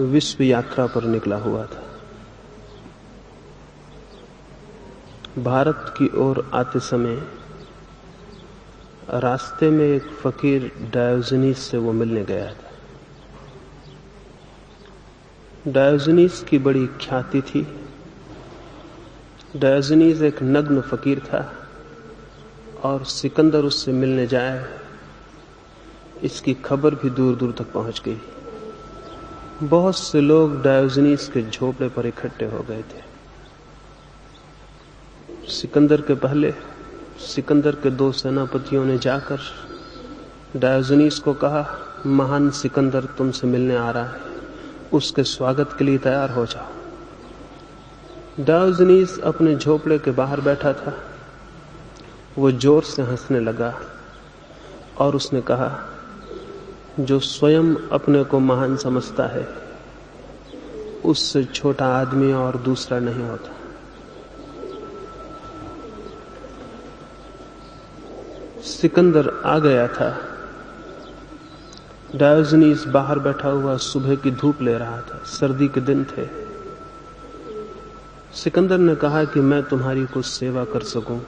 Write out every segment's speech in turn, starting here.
विश्व यात्रा पर निकला हुआ था। भारत की ओर आते समय रास्ते में एक फकीर डायोजनीस से वो मिलने गया था। डायोजनीस की बड़ी ख्याति थी। डायोजनीस एक नग्न फकीर था और सिकंदर उससे मिलने जाए, इसकी खबर भी दूर दूर तक पहुंच गई। बहुत से लोग डायोजनीस के झोपड़े पर इकट्ठे हो गए थे। सिकंदर के पहले सिकंदर के 2 सेनापतियों ने जाकर डायोजनीस को कहा, महान सिकंदर तुमसे मिलने आ रहा है, उसके स्वागत के लिए तैयार हो जाओ। डायोजनीस अपने झोपड़े के बाहर बैठा था। वो जोर से हंसने लगा और उसने कहा, जो स्वयं अपने को महान समझता है उससे छोटा आदमी और दूसरा नहीं होता। सिकंदर आ गया था। डायोजनीस बाहर बैठा हुआ सुबह की धूप ले रहा था। सर्दी के दिन थे। सिकंदर ने कहा कि मैं तुम्हारी कुछ सेवा कर सकूं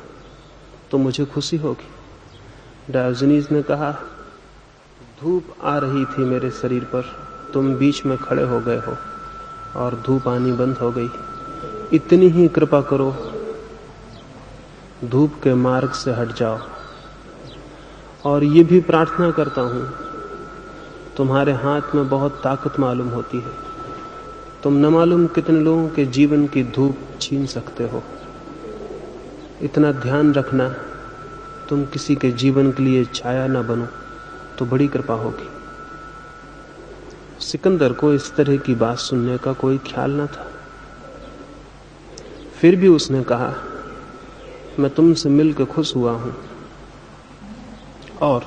तो मुझे खुशी होगी। डायोजनीस ने कहा, धूप आ रही थी मेरे शरीर पर, तुम बीच में खड़े हो गए हो और धूप आनी बंद हो गई। इतनी ही कृपा करो, धूप के मार्ग से हट जाओ। और ये भी प्रार्थना करता हूं, तुम्हारे हाथ में बहुत ताकत मालूम होती है। तुम न मालूम कितने लोगों के जीवन की धूप छीन सकते हो। इतना ध्यान रखना, तुम किसी के जीवन के लिए छाया न बनो तो बड़ी कृपा होगी। सिकंदर को इस तरह की बात सुनने का कोई ख्याल न था। फिर भी उसने कहा, मैं तुमसे मिलकर खुश हुआ हूं और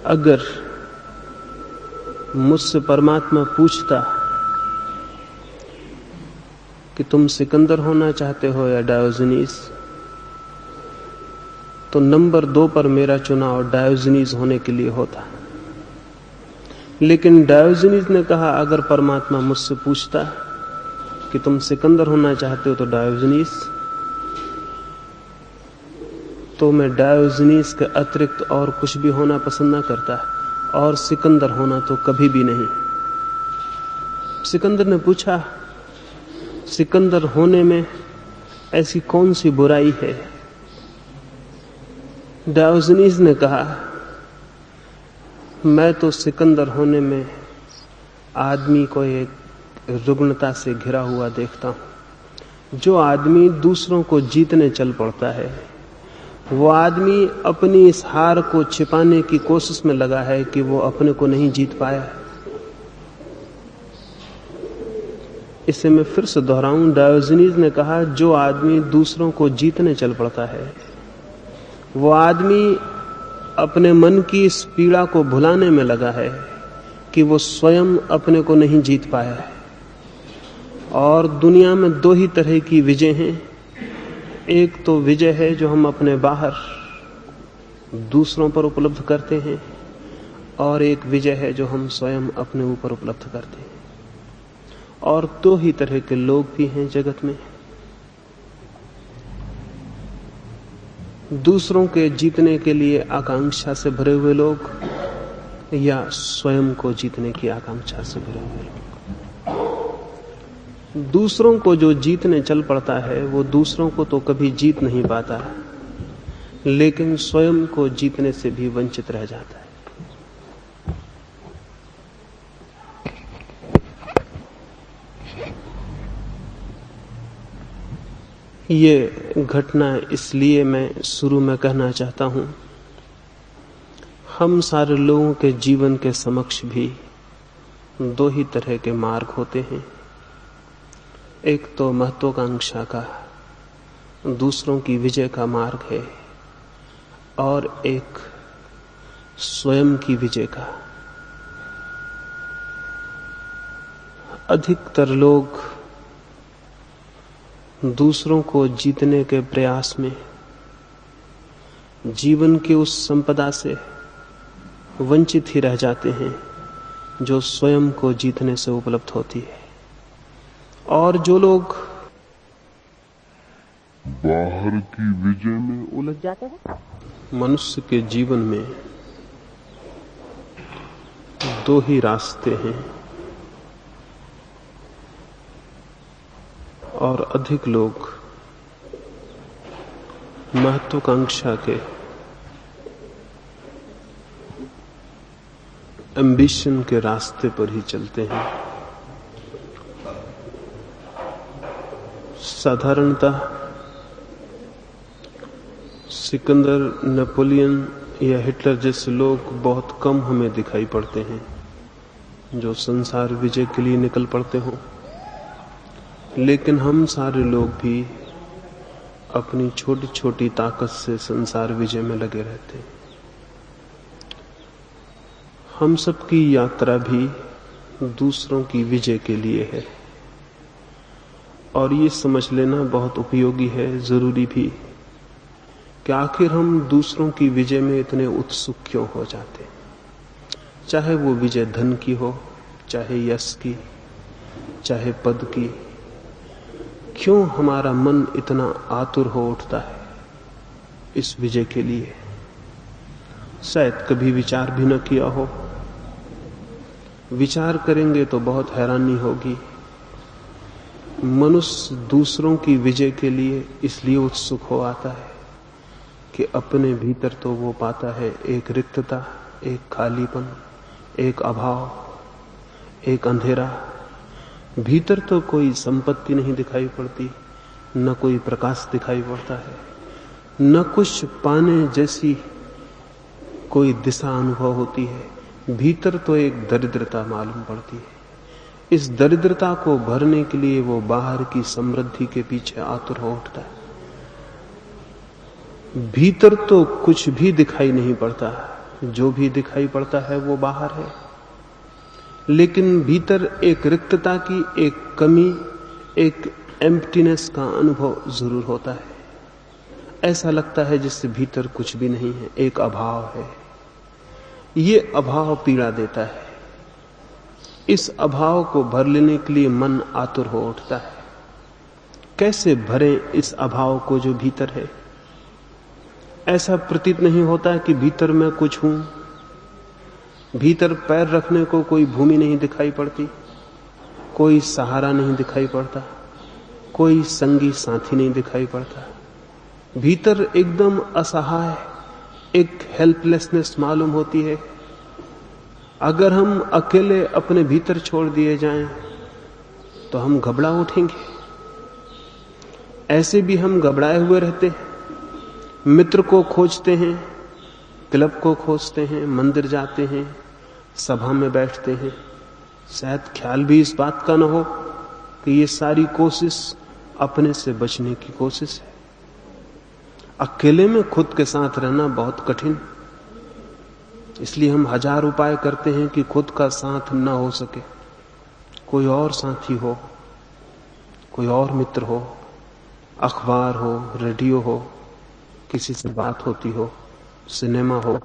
अगर मुझसे परमात्मा पूछता कि तुम सिकंदर होना चाहते हो या डायोजनीस, तो नंबर 2 पर मेरा चुनाव डायोजनीस होने के लिए होता। लेकिन डायोजनीस ने कहा, अगर परमात्मा मुझसे पूछता कि तुम सिकंदर होना चाहते हो तो डायोजनीस, तो मैं डायोजनीस के अतिरिक्त और कुछ भी होना पसंद ना करता, और सिकंदर होना तो कभी भी नहीं। सिकंदर ने पूछा, सिकंदर होने में ऐसी कौन सी बुराई है? डायोजनीस ने कहा, मैं तो सिकंदर होने में आदमी को एक रुग्णता से घिरा हुआ देखता हूं। जो आदमी दूसरों को जीतने चल पड़ता है, वो आदमी अपनी इस हार को छिपाने की कोशिश में लगा है कि वो अपने को नहीं जीत पाया। इसे मैं फिर से दोहराऊं, डायोजनीस ने कहा, जो आदमी दूसरों को जीतने चल पड़ता है, वो आदमी अपने मन की इस पीड़ा को भुलाने में लगा है कि वो स्वयं अपने को नहीं जीत पाया है। और दुनिया में 2 ही तरह की विजय हैं। एक तो विजय है जो हम अपने बाहर दूसरों पर उपलब्ध करते हैं, और एक विजय है जो हम स्वयं अपने ऊपर उपलब्ध करते हैं। और 2 ही तरह के लोग भी हैं जगत में, दूसरों के जीतने के लिए आकांक्षा से भरे हुए लोग या स्वयं को जीतने की आकांक्षा से भरे हुए लोग। दूसरों को जो जीतने चल पड़ता है वो दूसरों को तो कभी जीत नहीं पाता, लेकिन स्वयं को जीतने से भी वंचित रह जाता है। ये घटना इसलिए मैं शुरू में कहना चाहता हूं, हम सारे लोगों के जीवन के समक्ष भी 2 ही तरह के मार्ग होते हैं। एक तो महत्वाकांक्षा का, दूसरों की विजय का मार्ग है, और एक स्वयं की विजय का। अधिकतर लोग दूसरों को जीतने के प्रयास में जीवन की उस संपदा से वंचित ही रह जाते हैं जो स्वयं को जीतने से उपलब्ध होती है। और जो लोग बाहर की विजय में उलझ जाते हैं। मनुष्य के जीवन में दो ही रास्ते हैं, और अधिक लोग महत्वाकांक्षा के, एम्बिशन के रास्ते पर ही चलते हैं। साधारणतः सिकंदर, नेपोलियन या हिटलर जैसे लोग बहुत कम हमें दिखाई पड़ते हैं जो संसार विजय के लिए निकल पड़ते हों, लेकिन हम सारे लोग भी अपनी छोटी छोटी ताकत से संसार विजय में लगे रहते हैं। हम सबकी यात्रा भी दूसरों की विजय के लिए है, और ये समझ लेना बहुत उपयोगी है, जरूरी भी, कि आखिर हम दूसरों की विजय में इतने उत्सुक क्यों हो जाते हैं। चाहे वो विजय धन की हो, चाहे यश की, चाहे पद की, क्यों हमारा मन इतना आतुर हो उठता है इस विजय के लिए? शायद कभी विचार भी न किया हो। विचार करेंगे तो बहुत हैरानी होगी। मनुष्य दूसरों की विजय के लिए इसलिए उत्सुक हो आता है कि अपने भीतर तो वो पाता है एक रिक्तता, एक खालीपन, एक अभाव, एक अंधेरा। भीतर तो कोई संपत्ति नहीं दिखाई पड़ती, न कोई प्रकाश दिखाई पड़ता है, न कुछ पाने जैसी कोई दिशा अनुभव होती है। भीतर तो एक दरिद्रता मालूम पड़ती है। इस दरिद्रता को भरने के लिए वो बाहर की समृद्धि के पीछे आतुर हो उठता है। भीतर तो कुछ भी दिखाई नहीं पड़ता, जो भी दिखाई पड़ता है वो बाहर है। लेकिन भीतर एक रिक्तता की, एक कमी, एक एम्प्टीनेस का अनुभव जरूर होता है। ऐसा लगता है जिससे भीतर कुछ भी नहीं है, एक अभाव है। ये अभाव पीड़ा देता है। इस अभाव को भर लेने के लिए मन आतुर हो उठता है। कैसे भरें इस अभाव को जो भीतर है? ऐसा प्रतीत नहीं होता कि भीतर मैं कुछ हूं। भीतर पैर रखने को कोई भूमि नहीं दिखाई पड़ती, कोई सहारा नहीं दिखाई पड़ता, कोई संगी साथी नहीं दिखाई पड़ता। भीतर एकदम असहाय, एक हेल्पलेसनेस मालूम होती है। अगर हम अकेले अपने भीतर छोड़ दिए जाएं तो हम घबरा उठेंगे। ऐसे भी हम घबराए हुए रहते हैं। मित्र को खोजते हैं, क्लब को खोजते हैं, मंदिर जाते हैं, सभा में बैठते हैं। शायद ख्याल भी इस बात का न हो कि ये सारी कोशिश अपने से बचने की कोशिश है। अकेले में खुद के साथ रहना बहुत कठिन, इसलिए हम हजार उपाय करते हैं कि खुद का साथ न हो सके, कोई और साथी हो, कोई और मित्र हो, अखबार हो, रेडियो हो, किसी से बात होती हो, सिनेमा हो।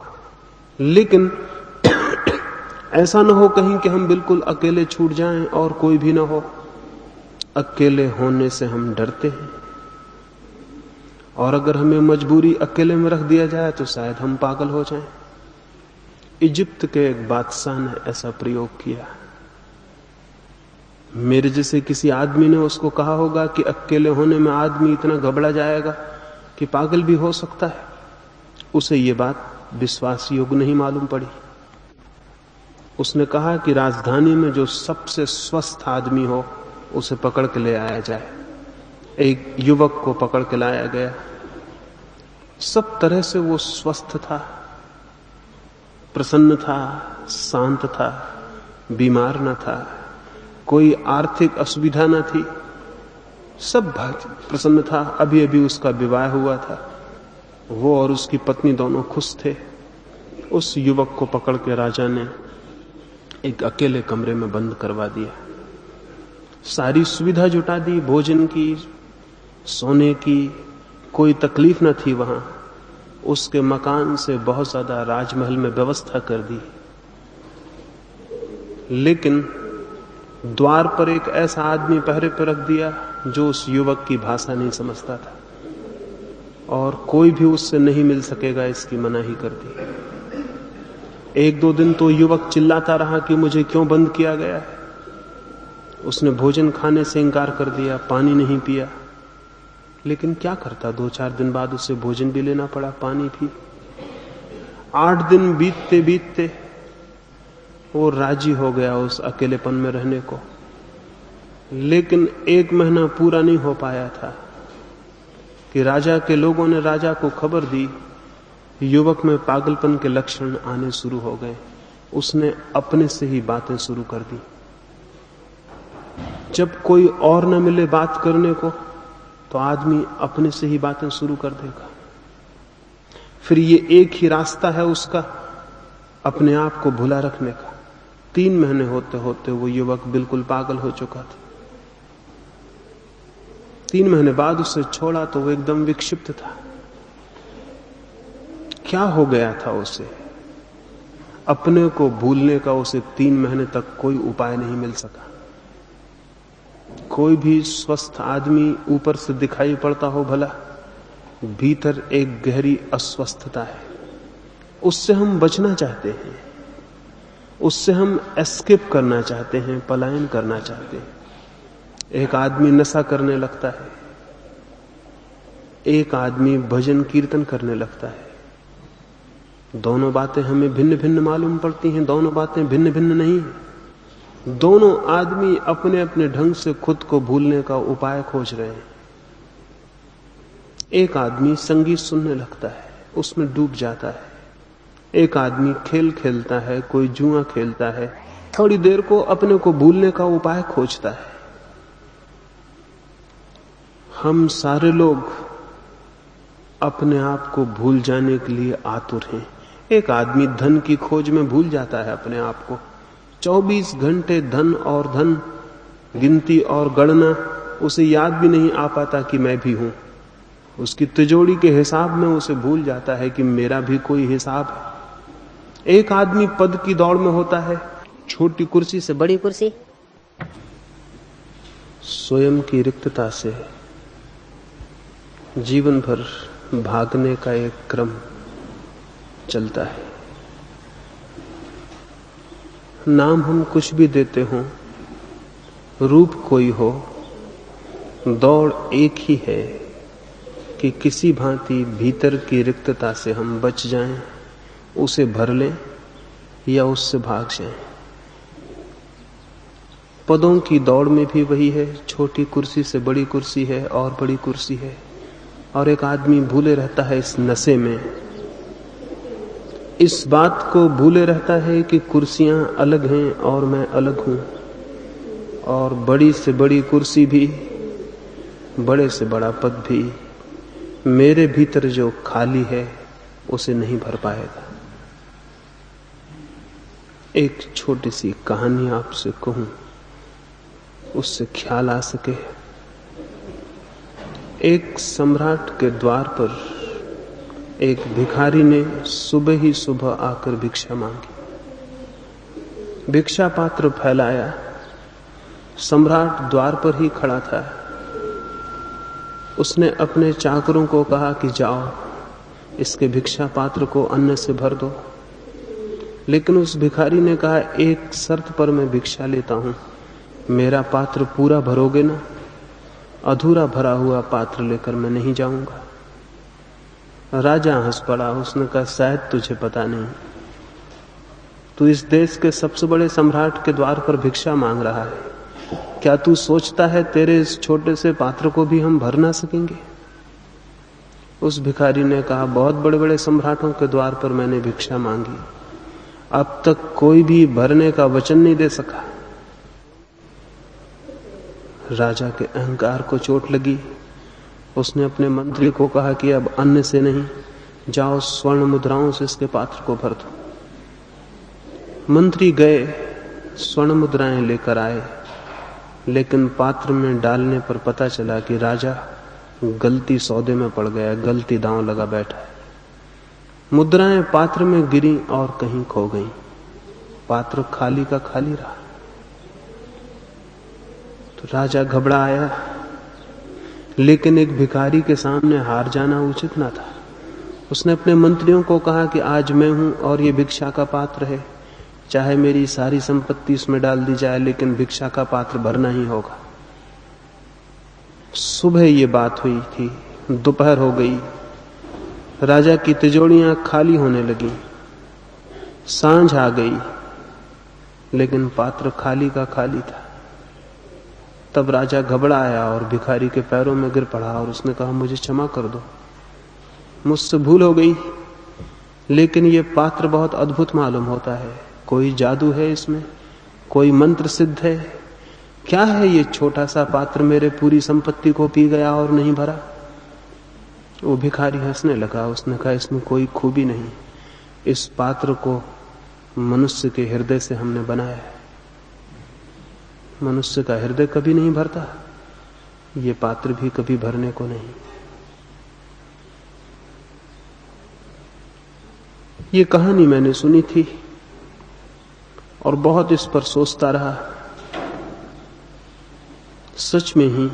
लेकिन ऐसा न हो कहीं कि हम बिल्कुल अकेले छूट जाएं और कोई भी न हो। अकेले होने से हम डरते हैं, और अगर हमें मजबूरी अकेले में रख दिया जाए तो शायद हम पागल हो जाएं। इजिप्त के एक बादशाह ने ऐसा प्रयोग किया। मेरे जैसे किसी आदमी ने उसको कहा होगा कि अकेले होने में आदमी इतना घबरा जाएगा कि पागल भी हो सकता है। उसे ये बात विश्वास योग्य नहीं मालूम पड़ी। उसने कहा कि राजधानी में जो सबसे स्वस्थ आदमी हो उसे पकड़ के ले आया जाए। एक युवक को पकड़ के लाया गया। सब तरह से वो स्वस्थ था, प्रसन्न था, शांत था, बीमार न था, कोई आर्थिक असुविधा न थी, सब प्रसन्न था। अभी अभी उसका विवाह हुआ था। वो और उसकी पत्नी दोनों खुश थे। उस युवक को पकड़ के राजा ने एक अकेले कमरे में बंद करवा दिया। सारी सुविधा जुटा दी, भोजन की, सोने की, कोई तकलीफ न थी वहां। उसके मकान से बहुत ज्यादा राजमहल में व्यवस्था कर दी, लेकिन द्वार पर एक ऐसा आदमी पहरे पर रख दिया जो उस युवक की भाषा नहीं समझता था और कोई भी उससे नहीं मिल सकेगा, इसकी मनाही कर दी। एक दो दिन तो युवक चिल्लाता रहा कि मुझे क्यों बंद किया गया है। उसने भोजन खाने से इंकार कर दिया, पानी नहीं पिया, लेकिन क्या करता, 2-4 दिन बाद उसे भोजन भी लेना पड़ा, पानी भी। 8 दिन बीतते बीतते वो राजी हो गया उस अकेलेपन में रहने को, लेकिन 1 महीना पूरा नहीं हो पाया था कि राजा के लोगों ने राजा को खबर दी, युवक में पागलपन के लक्षण आने शुरू हो गए। उसने अपने से ही बातें शुरू कर दी। जब कोई और न मिले बात करने को तो आदमी अपने से ही बातें शुरू कर देगा। फिर ये एक ही रास्ता है उसका, अपने आप को भुला रखने का। 3 महीने होते होते वो युवक बिल्कुल पागल हो चुका था। 3 महीने बाद उसे छोड़ा तो वो एकदम विक्षिप्त था। क्या हो गया था उसे? अपने को भूलने का उसे 3 महीने तक कोई उपाय नहीं मिल सका। कोई भी स्वस्थ आदमी ऊपर से दिखाई पड़ता हो भला, भीतर एक गहरी अस्वस्थता है। उससे हम बचना चाहते हैं, उससे हम एस्केप करना चाहते हैं, पलायन करना चाहते हैं। एक आदमी नशा करने लगता है, एक आदमी भजन कीर्तन करने लगता है। दोनों बातें हमें भिन्न भिन्न मालूम पड़ती हैं, दोनों बातें भिन्न भिन्न नहीं हैं। दोनों आदमी अपने अपने ढंग से खुद को भूलने का उपाय खोज रहे हैं। एक आदमी संगीत सुनने लगता है, उसमें डूब जाता है। एक आदमी खेल खेलता है, कोई जुआ खेलता है, थोड़ी देर को अपने को भूलने का उपाय खोजता है। हम सारे लोग अपने आप को भूल जाने के लिए आतुर हैं। एक आदमी धन की खोज में भूल जाता है अपने आप को। 24 घंटे धन और धन, गिनती और गणना, उसे याद भी नहीं आ पाता कि मैं भी हूं। उसकी तिजोरी के हिसाब में उसे भूल जाता है कि मेरा भी कोई हिसाब है। एक आदमी पद की दौड़ में होता है, छोटी कुर्सी से बड़ी कुर्सी। स्वयं की रिक्तता से जीवन भर भागने का एक क्रम चलता है। नाम हम कुछ भी देते हों, रूप कोई हो, दौड़ एक ही है कि किसी भांति भीतर की रिक्तता से हम बच जाएं, उसे भर लें या उससे भाग जाएं। पदों की दौड़ में भी वही है, छोटी कुर्सी से बड़ी कुर्सी है और बड़ी कुर्सी है, और एक आदमी भूले रहता है इस नशे में, इस बात को भूले रहता है कि कुर्सियां अलग हैं और मैं अलग हूं, और बड़ी से बड़ी कुर्सी भी, बड़े से बड़ा पद भी मेरे भीतर जो खाली है उसे नहीं भर पाएगा। एक छोटी सी कहानी आपसे कहूं, उससे ख्याल आ सके। एक सम्राट के द्वार पर एक भिखारी ने सुबह ही सुबह आकर भिक्षा मांगी। भिक्षा पात्र फैलाया, सम्राट द्वार पर ही खड़ा था। उसने अपने चाकरों को कहा कि जाओ इसके भिक्षा पात्र को अन्न से भर दो। लेकिन उस भिखारी ने कहा, एक शर्त पर मैं भिक्षा लेता हूं, मेरा पात्र पूरा भरोगे ना? अधूरा भरा हुआ पात्र लेकर मैं नहीं जाऊंगा। राजा हंस पड़ा। उसने कहा, शायद तुझे पता नहीं, तू इस देश के सबसे बड़े सम्राट के द्वार पर भिक्षा मांग रहा है। क्या तू सोचता है तेरे इस छोटे से पात्र को भी हम भर ना सकेंगे? उस भिखारी ने कहा, बहुत बड़े बड़े सम्राटों के द्वार पर मैंने भिक्षा मांगी, अब तक कोई भी भरने का वचन नहीं दे सका। राजा के अहंकार को चोट लगी। उसने अपने मंत्री को कहा कि अब अन्न से नहीं, जाओ स्वर्ण मुद्राओं से इसके पात्र को भर दो। मंत्री गए, स्वर्ण मुद्राएं लेकर आए, लेकिन पात्र में डालने पर पता चला कि राजा गलती सौदे में पड़ गया, गलती दांव लगा बैठा है। मुद्राएं पात्र में गिरी और कहीं खो गईं। पात्र खाली का खाली रहा। तो राजा घबरा आया, लेकिन एक भिखारी के सामने हार जाना उचित ना था। उसने अपने मंत्रियों को कहा कि आज मैं हूं और ये भिक्षा का पात्र है, चाहे मेरी सारी संपत्ति इसमें डाल दी जाए, लेकिन भिक्षा का पात्र भरना ही होगा। सुबह ये बात हुई थी, दोपहर हो गई, राजा की तिजोरियां खाली होने लगी, सांझ आ गई, लेकिन पात्र खाली का खाली था। तब राजा घबरा आया और भिखारी के पैरों में गिर पड़ा और उसने कहा, मुझे क्षमा कर दो, मुझसे भूल हो गई, लेकिन ये पात्र बहुत अद्भुत मालूम होता है। कोई जादू है इसमें, कोई मंत्र सिद्ध है, क्या है ये छोटा सा पात्र मेरे पूरी संपत्ति को पी गया और नहीं भरा। वो भिखारी हंसने लगा। उसने कहा, इसमें कोई खूबी नहीं, इस पात्र को मनुष्य के हृदय से हमने बनाया है। मनुष्य का हृदय कभी नहीं भरता, ये पात्र भी कभी भरने को नहीं। ये कहानी मैंने सुनी थी और बहुत इस पर सोचता रहा। सच में ही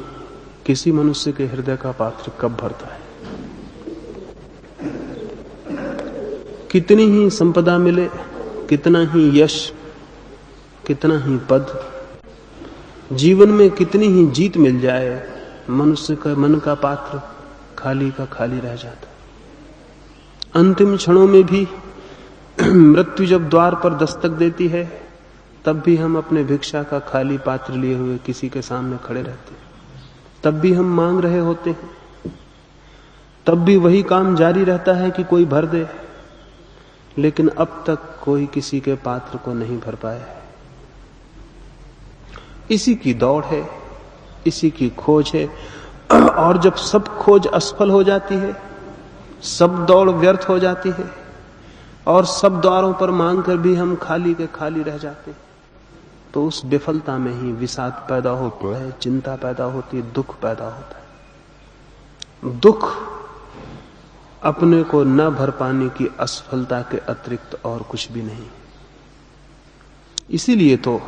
किसी मनुष्य के हृदय का पात्र कब भरता है? कितनी ही संपदा मिले, कितना ही यश, कितना ही पद, जीवन में कितनी ही जीत मिल जाए, मनुष्य का मन का पात्र खाली का खाली रह जाता। अंतिम क्षणों में भी मृत्यु जब द्वार पर दस्तक देती है, तब भी हम अपने भिक्षा का खाली पात्र लिए हुए किसी के सामने खड़े रहते हैं। तब भी हम मांग रहे होते हैं, तब भी वही काम जारी रहता है कि कोई भर दे, लेकिन अब तक कोई किसी के पात्र को नहीं भर पाया है। इसी की दौड़ है, इसी की खोज है, और जब सब खोज असफल हो जाती है, सब दौड़ व्यर्थ हो जाती है और सब द्वारों पर मांग कर भी हम खाली के खाली रह जाते हैं, तो उस विफलता में ही विषाद पैदा होता है, चिंता पैदा होती है, दुख पैदा होता है। दुख अपने को न भर पाने की असफलता के अतिरिक्त और कुछ भी नहीं। इसीलिए तो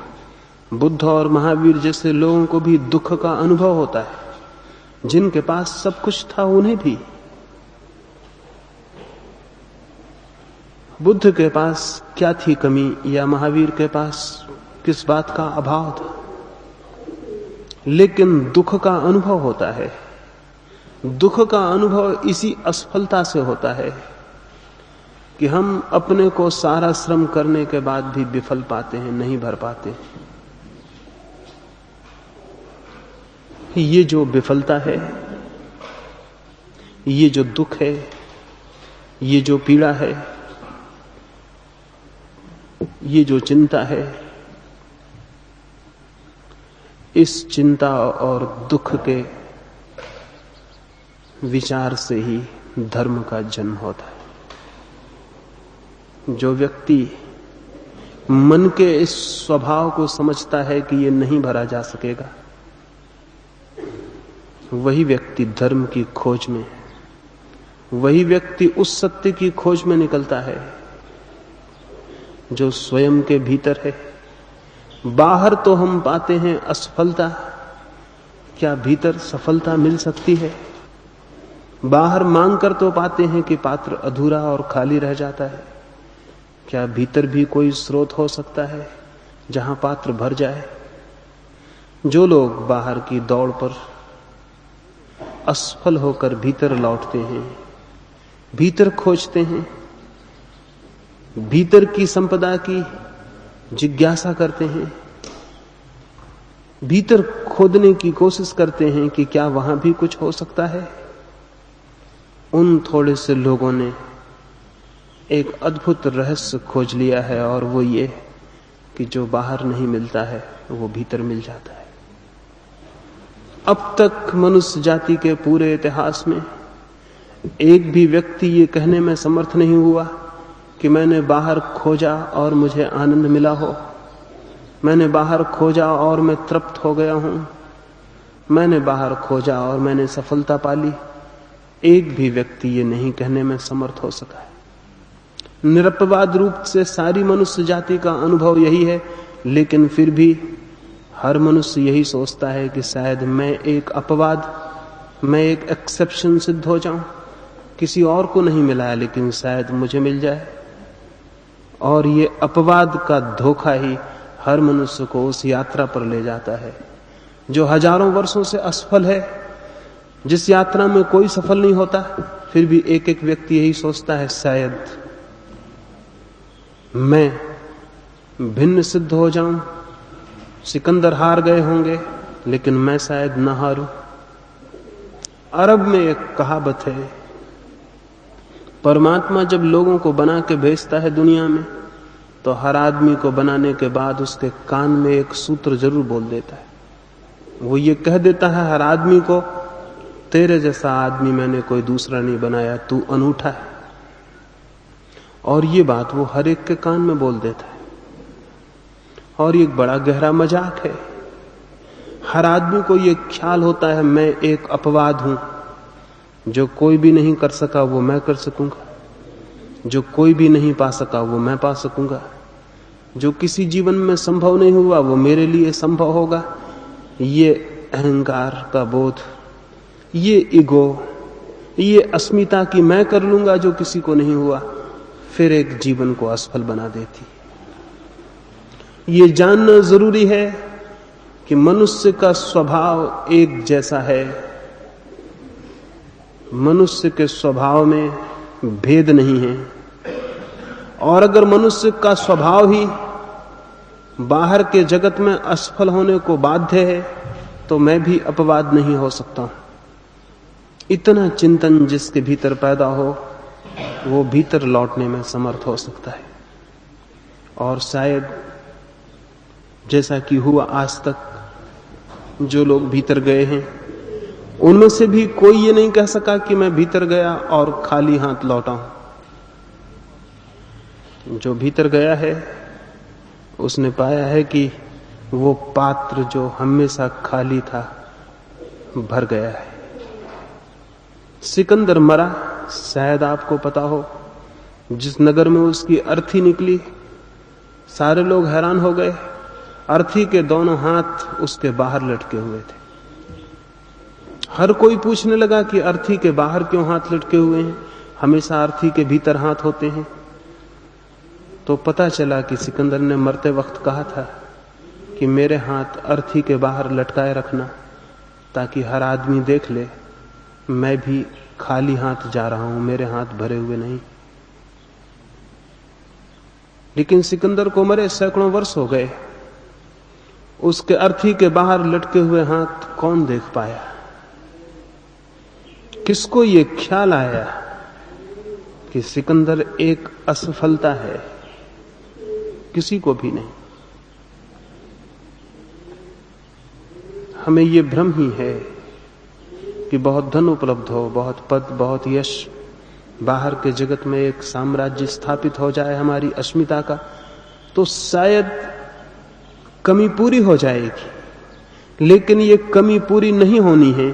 बुद्ध और महावीर जैसे लोगों को भी दुख का अनुभव होता है। जिनके पास सब कुछ था उन्हें भी। बुद्ध के पास क्या थी कमी, या महावीर के पास किस बात का अभाव था, लेकिन दुख का अनुभव होता है। दुख का अनुभव इसी असफलता से होता है कि हम अपने को सारा श्रम करने के बाद भी विफल पाते हैं, नहीं भर पाते। ये जो विफलता है, ये जो दुख है, ये जो पीड़ा है, ये जो चिंता है, इस चिंता और दुख के विचार से ही धर्म का जन्म होता है। जो व्यक्ति मन के इस स्वभाव को समझता है कि ये नहीं भरा जा सकेगा, वही व्यक्ति धर्म की खोज में, वही व्यक्ति उस सत्य की खोज में निकलता है जो स्वयं के भीतर है। बाहर तो हम पाते हैं असफलता, क्या भीतर सफलता मिल सकती है? बाहर मांग कर तो पाते हैं कि पात्र अधूरा और खाली रह जाता है, क्या भीतर भी कोई स्रोत हो सकता है जहां पात्र भर जाए? जो लोग बाहर की दौड़ पर असफल होकर भीतर लौटते हैं, भीतर खोजते हैं, भीतर की संपदा की जिज्ञासा करते हैं, भीतर खोदने की कोशिश करते हैं कि क्या वहां भी कुछ हो सकता है, उन थोड़े से लोगों ने एक अद्भुत रहस्य खोज लिया है, और वो ये कि जो बाहर नहीं मिलता है वो भीतर मिल जाता है। अब तक मनुष्य जाति के पूरे इतिहास में एक भी व्यक्ति ये कहने में समर्थ नहीं हुआ कि मैंने बाहर खोजा और मुझे आनंद मिला हो, मैंने बाहर खोजा और मैं तृप्त हो गया हूं, मैंने बाहर खोजा और मैंने सफलता पाली। एक भी व्यक्ति ये नहीं कहने में समर्थ हो सका है। निरपवाद रूप से सारी मनुष्य जाति का अनुभव यही है, लेकिन फिर भी हर मनुष्य यही सोचता है कि शायद मैं एक अपवाद, मैं एक एक्सेप्शन सिद्ध हो जाऊं। किसी और को नहीं मिला है, लेकिन शायद मुझे मिल जाए। और ये अपवाद का धोखा ही हर मनुष्य को उस यात्रा पर ले जाता है जो हजारों वर्षों से असफल है। जिस यात्रा में कोई सफल नहीं होता, फिर भी एक एक व्यक्ति यही सोचता है शायद मैं भिन्न सिद्ध हो जाऊं। सिकंदर हार गए होंगे, लेकिन मैं शायद न हारूं। अरब में एक कहावत है, परमात्मा जब लोगों को बना के भेजता है दुनिया में, तो हर आदमी को बनाने के बाद उसके कान में एक सूत्र जरूर बोल देता है। वो ये कह देता है हर आदमी को, तेरे जैसा आदमी मैंने कोई दूसरा नहीं बनाया, तू अनूठा है। और ये बात वो हर एक के कान में बोल देता है। और ये एक बड़ा गहरा मजाक है। हर आदमी को ये ख्याल होता है मैं एक अपवाद हूं, जो कोई भी नहीं कर सका वो मैं कर सकूंगा, जो कोई भी नहीं पा सका वो मैं पा सकूंगा, जो किसी जीवन में संभव नहीं हुआ वो मेरे लिए संभव होगा। ये अहंकार का बोध, ये ईगो, ये अस्मिता की मैं कर लूंगा जो किसी को नहीं हुआ, फिर एक जीवन को असफल बना देती। ये जानना जरूरी है कि मनुष्य का स्वभाव एक जैसा है। मनुष्य के स्वभाव में भेद नहीं है। और अगर मनुष्य का स्वभाव ही बाहर के जगत में असफल होने को बाध्य है, तो मैं भी अपवाद नहीं हो सकता। इतना चिंतन जिसके भीतर पैदा हो, वो भीतर लौटने में समर्थ हो सकता है। और शायद जैसा कि हुआ आज तक, जो लोग भीतर गए हैं उनमें से भी कोई ये नहीं कह सका कि मैं भीतर गया और खाली हाथ लौटा हूं। जो भीतर गया है उसने पाया है कि वो पात्र जो हमेशा खाली था भर गया है। सिकंदर मरा, शायद आपको पता हो, जिस नगर में उसकी अर्थी निकली सारे लोग हैरान हो गए। अर्थी के दोनों हाथ उसके बाहर लटके हुए थे। हर कोई पूछने लगा कि अर्थी के बाहर क्यों हाथ लटके हुए हैं, हमेशा अर्थी के भीतर हाथ होते हैं। तो पता चला कि सिकंदर ने मरते वक्त कहा था कि मेरे हाथ अर्थी के बाहर लटकाए रखना, ताकि हर आदमी देख ले मैं भी खाली हाथ जा रहा हूं, मेरे हाथ भरे हुए नहीं। लेकिन सिकंदर को मरे सैकड़ों वर्ष हो गए, उसके अर्थी के बाहर लटके हुए हाथ कौन देख पाया? किसको ये ख्याल आया कि सिकंदर एक असफलता है? किसी को भी नहीं। हमें ये भ्रम ही है कि बहुत धन उपलब्ध हो, बहुत पद, बहुत यश, बाहर के जगत में एक साम्राज्य स्थापित हो जाए हमारी अस्मिता का, तो शायद कमी पूरी हो जाएगी। लेकिन ये कमी पूरी नहीं होनी है,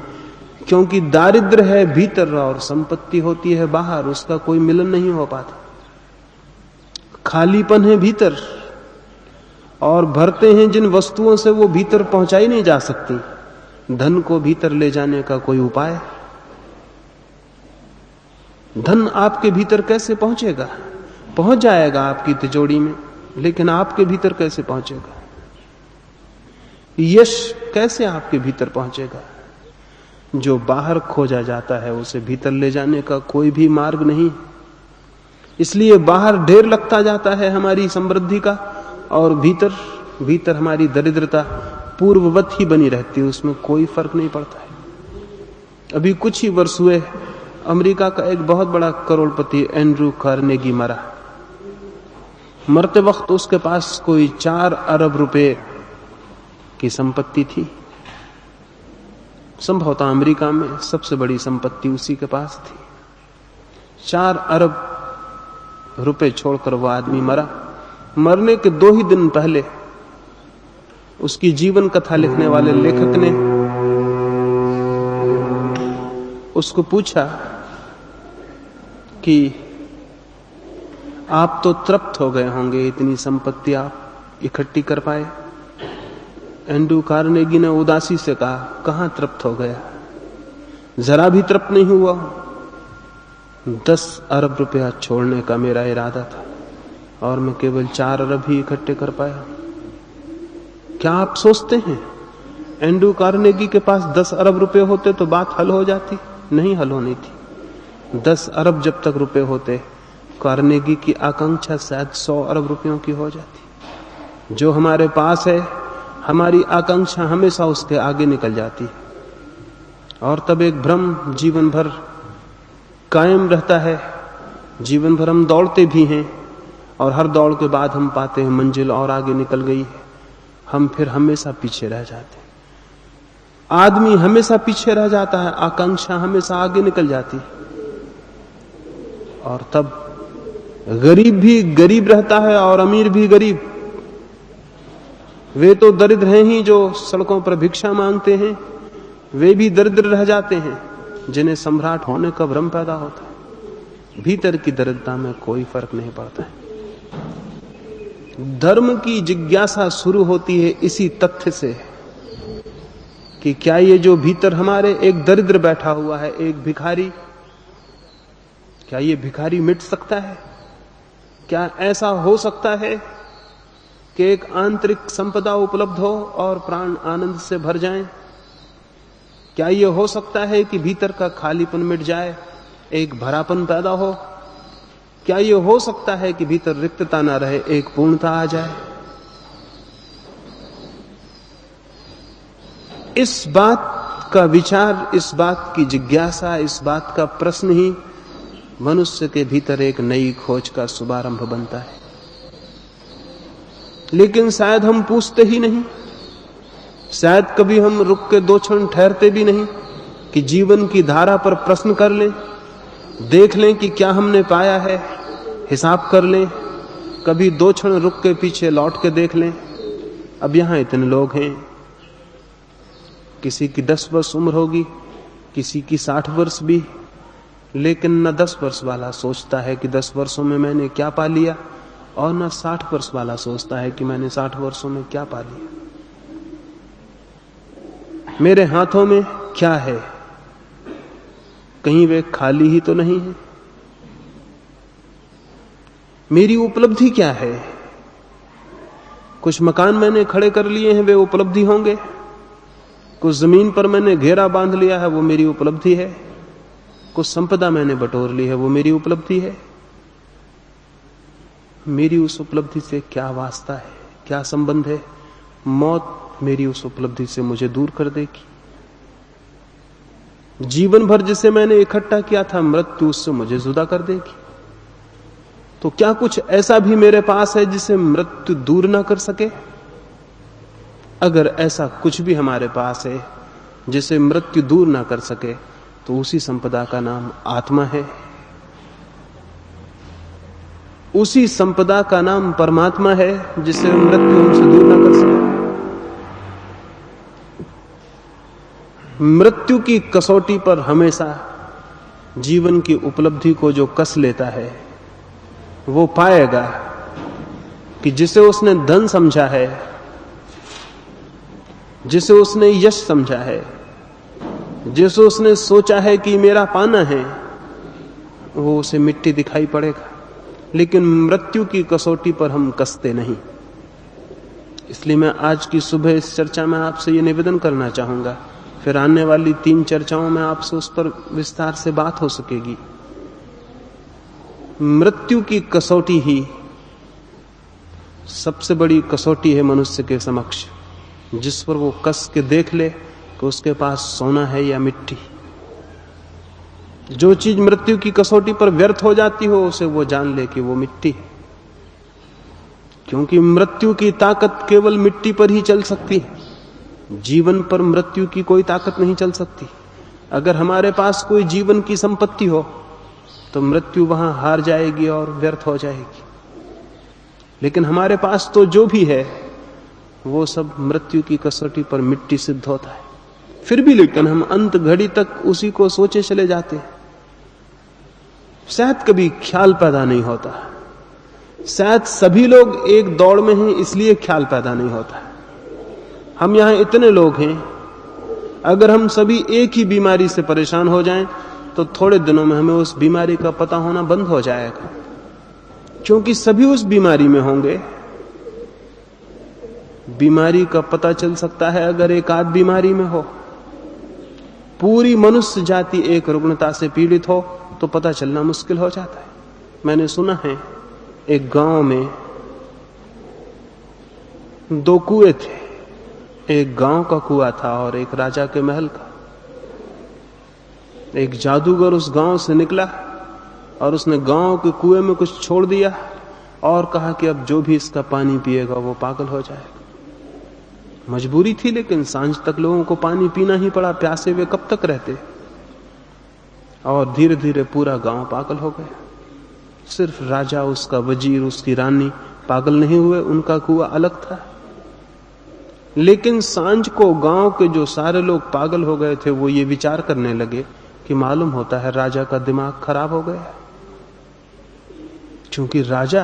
क्योंकि दारिद्र्य है भीतर और संपत्ति होती है बाहर, उसका कोई मिलन नहीं हो पाता। खालीपन है भीतर और भरते हैं जिन वस्तुओं से वो भीतर पहुंचाई नहीं जा सकती। धन को भीतर ले जाने का कोई उपाय? धन आपके भीतर कैसे पहुंचेगा? पहुंच जाएगा आपकी तिजोरी में, लेकिन आपके भीतर कैसे पहुंचेगा? यश कैसे आपके भीतर पहुंचेगा? जो बाहर खोजा जाता है उसे भीतर ले जाने का कोई भी मार्ग नहीं। इसलिए बाहर ढेर लगता जाता है हमारी समृद्धि का, और भीतर हमारी दरिद्रता पूर्ववत ही बनी रहती है, उसमें कोई फर्क नहीं पड़ता है। अभी कुछ ही वर्ष हुए, अमेरिका का एक बहुत बड़ा करोड़पति एंड्रू कार्नेगी मरा। मरते वक्त उसके पास कोई 4 अरब रुपए की संपत्ति थी। संभवतः अमेरिका में सबसे बड़ी संपत्ति उसी के पास थी। 4 अरब रुपए छोड़कर वो आदमी मरा। मरने के 2 ही दिन पहले उसकी जीवन कथा लिखने वाले लेखक ने उसको पूछा कि आप तो तृप्त हो गए होंगे, इतनी संपत्ति आप इकट्ठी कर पाए। एंड्रू कार्नेगी ने उदासी से कहा, कहां तृप्त हो गया, जरा भी तृप्त नहीं हुआ। 10 अरब रुपया छोड़ने का मेरा इरादा था और मैं केवल 4 अरब ही इकट्ठे कर पाया। क्या आप सोचते हैं एंड्रू कार्नेगी के पास 10 अरब रुपए होते तो बात हल हो जाती? नहीं हल होनी थी। 10 अरब जब तक रुपए होते, कार्नेगी की आकांक्षा शायद 100 अरब रुपयों की हो जाती। जो हमारे पास है, हमारी आकांक्षा हमेशा उसके आगे निकल जाती है और तब एक भ्रम जीवन भर कायम रहता है। जीवन भर हम दौड़ते भी हैं और हर दौड़ के बाद हम पाते हैं मंजिल और आगे निकल गई है, हम फिर हमेशा पीछे रह जाते हैं। आदमी हमेशा पीछे रह जाता है, आकांक्षा हमेशा आगे निकल जाती है। और तब गरीब भी गरीब रहता है और अमीर भी गरीब। वे तो दरिद्र हैं ही जो सड़कों पर भिक्षा मांगते हैं, वे भी दरिद्र रह जाते हैं जिन्हें सम्राट होने का भ्रम पैदा होता है। भीतर की दरिद्रता में कोई फर्क नहीं पड़ता है। धर्म की जिज्ञासा शुरू होती है इसी तथ्य से कि क्या ये जो भीतर हमारे एक दरिद्र बैठा हुआ है, एक भिखारी, क्या ये भिखारी मिट सकता है? क्या ऐसा हो सकता है कि एक आंतरिक संपदा उपलब्ध हो और प्राण आनंद से भर जाएं? क्या ये हो सकता है कि भीतर का खालीपन मिट जाए, एक भरापन पैदा हो? क्या ये हो सकता है कि भीतर रिक्तता ना रहे, एक पूर्णता आ जाए? इस बात का विचार, इस बात की जिज्ञासा, इस बात का प्रश्न ही मनुष्य के भीतर एक नई खोज का शुभारंभ बनता है। लेकिन शायद हम पूछते ही नहीं, शायद कभी हम रुक के 2 क्षण ठहरते भी नहीं कि जीवन की धारा पर प्रश्न कर लें, देख लें कि क्या हमने पाया है, हिसाब कर लें। कभी 2 क्षण रुक के पीछे लौट के देख लें। अब यहां इतने लोग हैं, किसी की 10 वर्ष उम्र होगी, किसी की 60 वर्ष भी, लेकिन न 10 वर्ष वाला सोचता है कि 10 वर्षों में मैंने क्या पा लिया, और न 60 वर्ष वाला सोचता है कि मैंने 60 वर्षों में क्या पा लिया। मेरे हाथों में क्या है? कहीं वे खाली ही तो नहीं है। मेरी उपलब्धि क्या है? कुछ मकान मैंने खड़े कर लिए हैं, वे उपलब्धि होंगे। कुछ जमीन पर मैंने घेरा बांध लिया है, वो मेरी उपलब्धि है। कुछ संपदा मैंने बटोर ली है, वो मेरी उपलब्धि है। मेरी उस उपलब्धि से क्या वास्ता है, क्या संबंध है? मौत मेरी उस उपलब्धि से मुझे दूर कर देगी। जीवन भर जिसे मैंने इकट्ठा किया था, मृत्यु उससे मुझे जुदा कर देगी। तो क्या कुछ ऐसा भी मेरे पास है जिसे मृत्यु दूर ना कर सके? अगर ऐसा कुछ भी हमारे पास है जिसे मृत्यु दूर ना कर सके, तो उसी संपदा का नाम आत्मा है। उसी संपदा का नाम परमात्मा है जिसे मृत्यु हमसे दूर ना कर सके। मृत्यु की कसौटी पर हमेशा जीवन की उपलब्धि को जो कस लेता है, वो पाएगा कि जिसे उसने धन समझा है, जिसे उसने यश समझा है, जिसे उसने सोचा है कि मेरा पाना है, वो उसे मिट्टी दिखाई पड़ेगा। लेकिन मृत्यु की कसौटी पर हम कसते नहीं। इसलिए मैं आज की सुबह इस चर्चा में आपसे ये निवेदन करना चाहूंगा, फिर आने वाली 3 चर्चाओं में आपसे उस पर विस्तार से बात हो सकेगी। मृत्यु की कसौटी ही सबसे बड़ी कसौटी है मनुष्य के समक्ष, जिस पर वो कस के देख ले कि उसके पास सोना है या मिट्टी। जो चीज मृत्यु की कसौटी पर व्यर्थ हो जाती हो, उसे वो जान ले कि वो मिट्टी है। क्योंकि मृत्यु की ताकत केवल मिट्टी पर ही चल सकती है, जीवन पर मृत्यु की कोई ताकत नहीं चल सकती। अगर हमारे पास कोई जीवन की संपत्ति हो तो मृत्यु वहां हार जाएगी और व्यर्थ हो जाएगी। लेकिन हमारे पास तो जो भी है वो सब मृत्यु की कसौटी पर मिट्टी सिद्ध होता है। फिर भी लेकिन हम अंत घड़ी तक उसी को सोचे चले जाते हैं। शायद कभी ख्याल पैदा नहीं होता शायद सभी लोग एक दौड़ में हैं, इसलिए ख्याल पैदा नहीं होता। हम यहां इतने लोग हैं, अगर हम सभी एक ही बीमारी से परेशान हो जाएं तो थोड़े दिनों में हमें उस बीमारी का पता होना बंद हो जाएगा, क्योंकि सभी उस बीमारी में होंगे। बीमारी का पता चल सकता है अगर एक आध बीमारी में हो। पूरी मनुष्य जाति एक रुग्णता से पीड़ित हो तो पता चलना मुश्किल हो जाता है। मैंने सुना है एक गांव में 2 कुएं थे, एक गांव का कुआं था और एक राजा के महल का। एक जादूगर उस गांव से निकला और उसने गांव के कुएं में कुछ छोड़ दिया और कहा कि अब जो भी इसका पानी पिएगा वो पागल हो जाएगा। मजबूरी थी, लेकिन सांझ तक लोगों को पानी पीना ही पड़ा, प्यासे हुए कब तक रहते। और धीरे धीरे पूरा गांव पागल हो गया। सिर्फ राजा, उसका वजीर, उसकी रानी पागल नहीं हुए, उनका कुआं अलग था। लेकिन सांझ को गांव के जो सारे लोग पागल हो गए थे वो ये विचार करने लगे कि मालूम होता है राजा का दिमाग खराब हो गया, क्योंकि राजा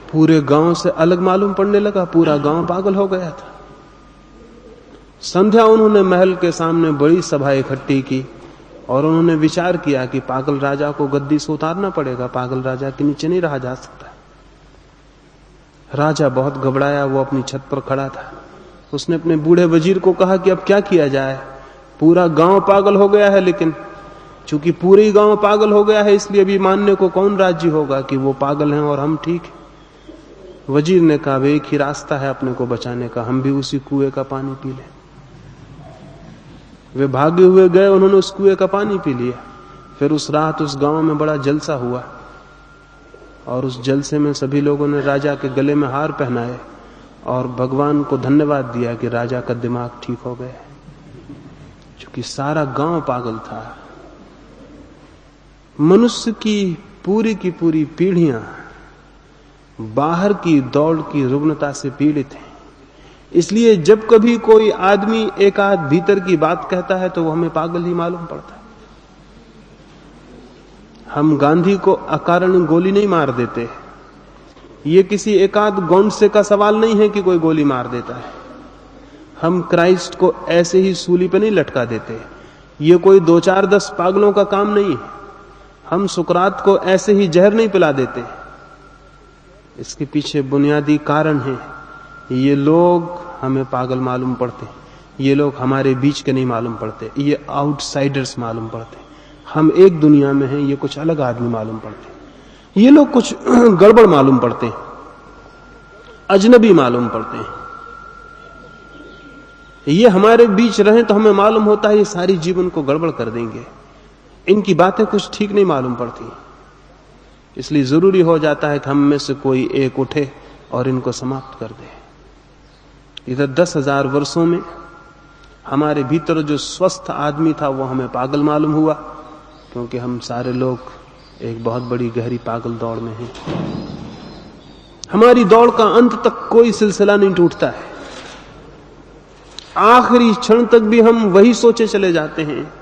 पूरे गांव से अलग मालूम पड़ने लगा, पूरा गांव पागल हो गया था। संध्या उन्होंने महल के सामने बड़ी सभा इकट्ठी की और उन्होंने विचार किया कि पागल राजा को गद्दी से उतारना पड़ेगा, पागल राजा के नीचे नहीं रहा जा सकता। राजा बहुत घबराया, वो अपनी छत पर खड़ा था। उसने अपने बूढ़े वजीर को कहा कि अब क्या किया जाए, पूरा गांव पागल हो गया है, लेकिन चूंकि पूरे गांव पागल हो गया है इसलिए अभी मानने को कौन राजी होगा कि वो पागल हैं और हम ठीक हैं। वजीर ने कहा एक ही रास्ता है अपने को बचाने का, हम भी उसी कुएं का पानी पी लें। वे भागे हुए गए, उन्होंने उस कुएं का पानी पी लिया। फिर उस रात उस गांव में बड़ा जलसा हुआ और उस जलसे में सभी लोगों ने राजा के गले में हार पहनाए और भगवान को धन्यवाद दिया कि राजा का दिमाग ठीक हो गया, क्योंकि सारा गांव पागल था। मनुष्य की पूरी पीढ़ियां बाहर की दौड़ की रुग्णता से पीड़ित हैं। इसलिए जब कभी कोई आदमी एक आध भीतर की बात कहता है तो वो हमें पागल ही मालूम पड़ता है। हम गांधी को अकारण गोली नहीं मार देते, ये किसी एकाध गौंडसे का सवाल नहीं है कि कोई गोली मार देता है। हम क्राइस्ट को ऐसे ही सूली पे नहीं लटका देते, ये कोई 2-4-10 पागलों का काम नहीं है। हम सुकरात को ऐसे ही जहर नहीं पिला देते, इसके पीछे बुनियादी कारण है। ये लोग हमें पागल मालूम पड़ते, ये लोग हमारे बीच के नहीं मालूम पड़ते, ये आउटसाइडर्स मालूम पड़ते। हम एक दुनिया में हैं, ये कुछ अलग आदमी मालूम पड़ते। ये लोग कुछ गड़बड़ मालूम पड़ते हैं, अजनबी मालूम पड़ते हैं। ये हमारे बीच रहें तो हमें मालूम होता है ये सारी जीवन को गड़बड़ कर देंगे, इनकी बातें कुछ ठीक नहीं मालूम पड़ती। इसलिए जरूरी हो जाता है कि हम में से कोई एक उठे और इनको समाप्त कर दे। इधर 10,000 वर्षों में हमारे भीतर जो स्वस्थ आदमी था वो हमें पागल मालूम हुआ, क्योंकि हम सारे लोग एक बहुत बड़ी गहरी पागल दौड़ में हैं। हमारी दौड़ का अंत तक कोई सिलसिला नहीं टूटता है। आखिरी क्षण तक भी हम वही सोचे चले जाते हैं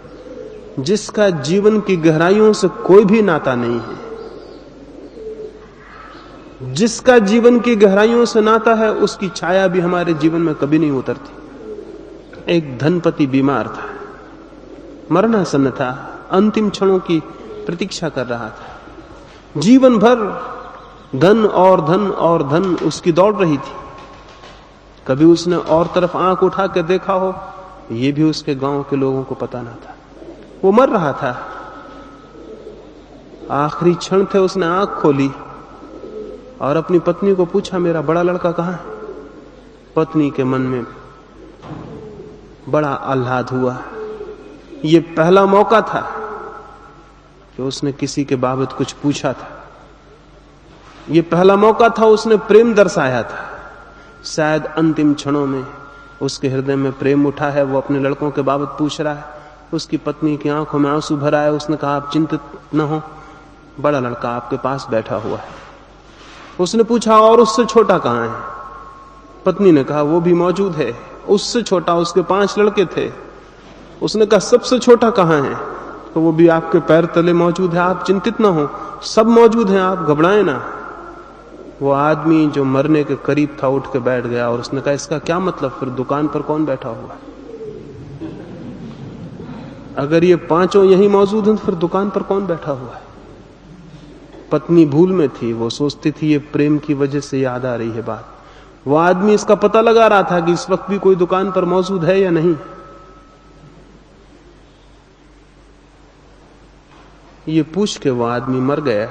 जिसका जीवन की गहराइयों से कोई भी नाता नहीं है। जिसका जीवन की गहराइयों से नाता है उसकी छाया भी हमारे जीवन में कभी नहीं उतरती। एक धनपति बीमार था, मरणासन्न था, अंतिम क्षणों की प्रतीक्षा कर रहा था। जीवन भर धन और धन और धन उसकी दौड़ रही थी। कभी उसने और तरफ आंख उठा के देखा हो, यह भी उसके गांव के लोगों को पता ना था। वो मर रहा था, आखिरी क्षण थे, उसने आंख खोली और अपनी पत्नी को पूछा मेरा बड़ा लड़का कहां है। पत्नी के मन में बड़ा आह्लाद हुआ। ये पहला मौका था कि उसने किसी के बाबत कुछ पूछा था, ये पहला मौका था उसने प्रेम दर्शाया था। शायद अंतिम क्षणों में उसके हृदय में प्रेम उठा है, वो अपने लड़कों के बाबत पूछ रहा है। उसकी पत्नी की आंखों में आंसू भर आए। उसने कहा आप चिंतित न हो, बड़ा लड़का आपके पास बैठा हुआ है। उसने पूछा और उससे छोटा कहां है। पत्नी ने कहा वो भी मौजूद है, उससे छोटा, उसके 5 लड़के थे। उसने कहा सबसे छोटा कहां है। तो वो भी आपके पैर तले मौजूद है, आप चिंतित ना हो, सब मौजूद हैं, आप घबराएं ना। वो आदमी जो मरने के करीब था उठ के बैठ गया और उसने कहा इसका क्या मतलब, फिर दुकान पर कौन बैठा हुआ है? अगर ये पांचों यहीं मौजूद हैं तो फिर दुकान पर कौन बैठा हुआ है? पत्नी भूल में थी, वो सोचती थी ये प्रेम की वजह से याद आ रही है बात। वो आदमी इसका पता लगा रहा था कि इस वक्त भी कोई दुकान पर मौजूद है या नहीं। ये पूछ के वो आदमी मर गया।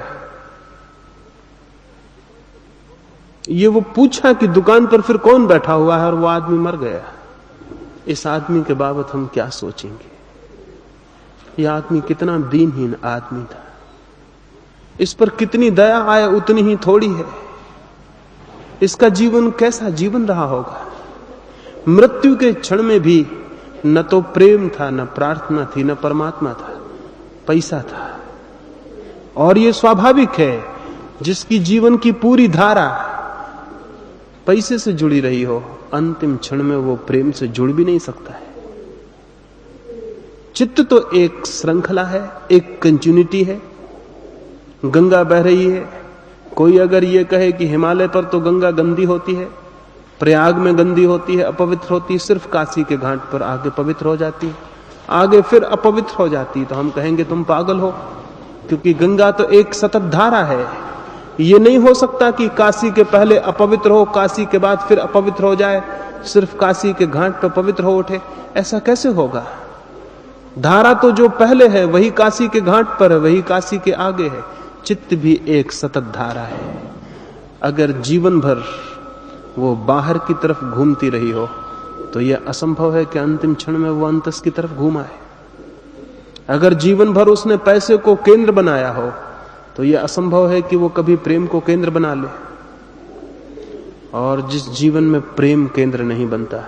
ये वो पूछा कि दुकान पर फिर कौन बैठा हुआ है और वो आदमी मर गया। इस आदमी के बाबत हम क्या सोचेंगे? यह आदमी कितना दीनहीन आदमी था, इस पर कितनी दया आए उतनी ही थोड़ी है। इसका जीवन कैसा जीवन रहा होगा? मृत्यु के क्षण में भी न तो प्रेम था, न प्रार्थना थी, न परमात्मा था, पैसा था। और ये स्वाभाविक है, जिसकी जीवन की पूरी धारा पैसे से जुड़ी रही हो, अंतिम क्षण में वो प्रेम से जुड़ भी नहीं सकता है। चित्त तो एक श्रृंखला है, एक कंटिन्यूटी है। गंगा बह रही है, कोई अगर ये कहे कि हिमालय पर तो गंगा गंदी होती है, प्रयाग में गंदी होती है, अपवित्र होती है, सिर्फ काशी के घाट पर आगे पवित्र हो जाती है, आगे फिर अपवित्र हो जाती है, तो हम कहेंगे तुम पागल हो, क्योंकि गंगा तो एक सतत धारा है। ये नहीं हो सकता कि काशी के पहले अपवित्र हो, काशी के बाद फिर अपवित्र हो जाए, सिर्फ काशी के घाट पर पवित्र हो उठे। ऐसा कैसे होगा? धारा तो जो पहले है वही काशी के घाट पर है, वही काशी के आगे है। चित्त भी एक सतत धारा है। अगर जीवन भर वो बाहर की तरफ घूमती रही हो तो यह असंभव है कि अंतिम क्षण में वो अंतस की तरफ घूम आए। अगर जीवन भर उसने पैसे को केंद्र बनाया हो तो यह असंभव है कि वो कभी प्रेम को केंद्र बना ले। और जिस जीवन में प्रेम केंद्र नहीं बनता,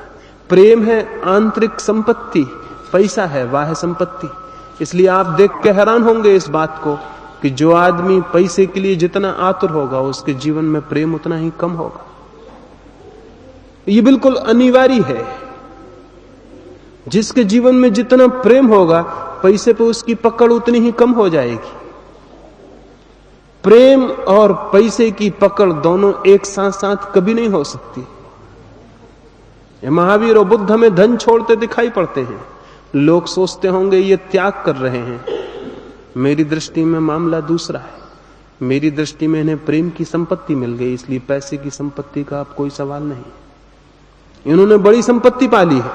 प्रेम है आंतरिक संपत्ति, पैसा है बाह्य संपत्ति। इसलिए आप देख के हैरान होंगे इस बात को कि जो आदमी पैसे के लिए जितना आतुर होगा उसके जीवन में प्रेम उतना ही कम होगा। ये बिल्कुल अनिवार्य है। जिसके जीवन में जितना प्रेम होगा पैसे पे उसकी पकड़ उतनी ही कम हो जाएगी। प्रेम और पैसे की पकड़ दोनों एक साथ साथ कभी नहीं हो सकती। महावीर और बुद्ध हमें धन छोड़ते दिखाई पड़ते हैं। लोग सोचते होंगे ये त्याग कर रहे हैं। मेरी दृष्टि में मामला दूसरा है। मेरी दृष्टि में इन्हें प्रेम की संपत्ति मिल गई, इसलिए पैसे की संपत्ति का अब कोई सवाल नहीं। इन्होंने बड़ी संपत्ति पाली है,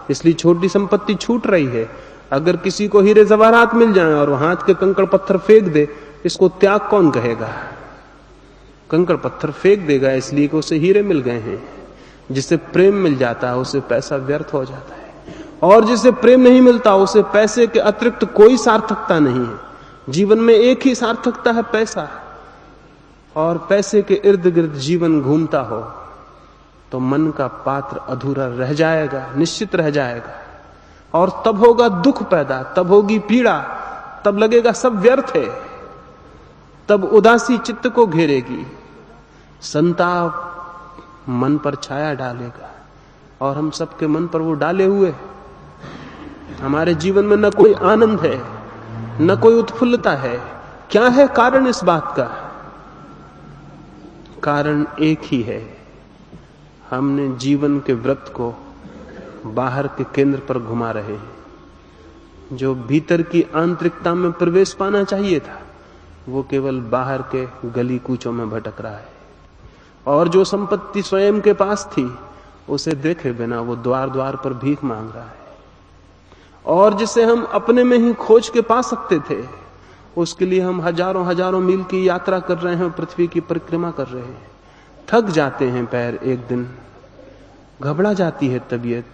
इसलिए छोटी संपत्ति छूट रही है। अगर किसी को हीरे जवाहरात मिल जाए और हाथ के कंकड़ पत्थर फेंक दे, इसको त्याग कौन कहेगा? कंकड़ पत्थर फेंक देगा इसलिए कि उसे हीरे मिल गए हैं। जिसे प्रेम मिल जाता है उसे पैसा व्यर्थ हो जाता है, और जिसे प्रेम नहीं मिलता उसे पैसे के अतिरिक्त कोई सार्थकता नहीं है। जीवन में एक ही सार्थकता है, पैसा। और पैसे के इर्द गिर्द जीवन घूमता हो तो मन का पात्र अधूरा रह जाएगा, निश्चित रह जाएगा। और तब होगा दुख पैदा, तब होगी पीड़ा, तब लगेगा सब व्यर्थ है। तब उदासी चित्त को घेरेगी, संताप मन पर छाया डालेगा, और हम सबके मन पर वो डाले हुए। हमारे जीवन में न कोई आनंद है, न कोई उत्फुल्लता है। क्या है कारण इस बात का? कारण एक ही है, हमने जीवन के वृत्त को बाहर के केंद्र पर घुमा रहे हैं। जो भीतर की आंतरिकता में प्रवेश पाना चाहिए था वो केवल बाहर के गली कूचों में भटक रहा है। और जो संपत्ति स्वयं के पास थी उसे देखे बिना वो द्वार द्वार पर भीख मांग रहा है। और जिसे हम अपने में ही खोज के पा सकते थे उसके लिए हम हजारों हजारों मील की यात्रा कर रहे हैं, पृथ्वी की परिक्रमा कर रहे हैं। थक जाते हैं पैर, एक दिन घबरा जाती है तबीयत,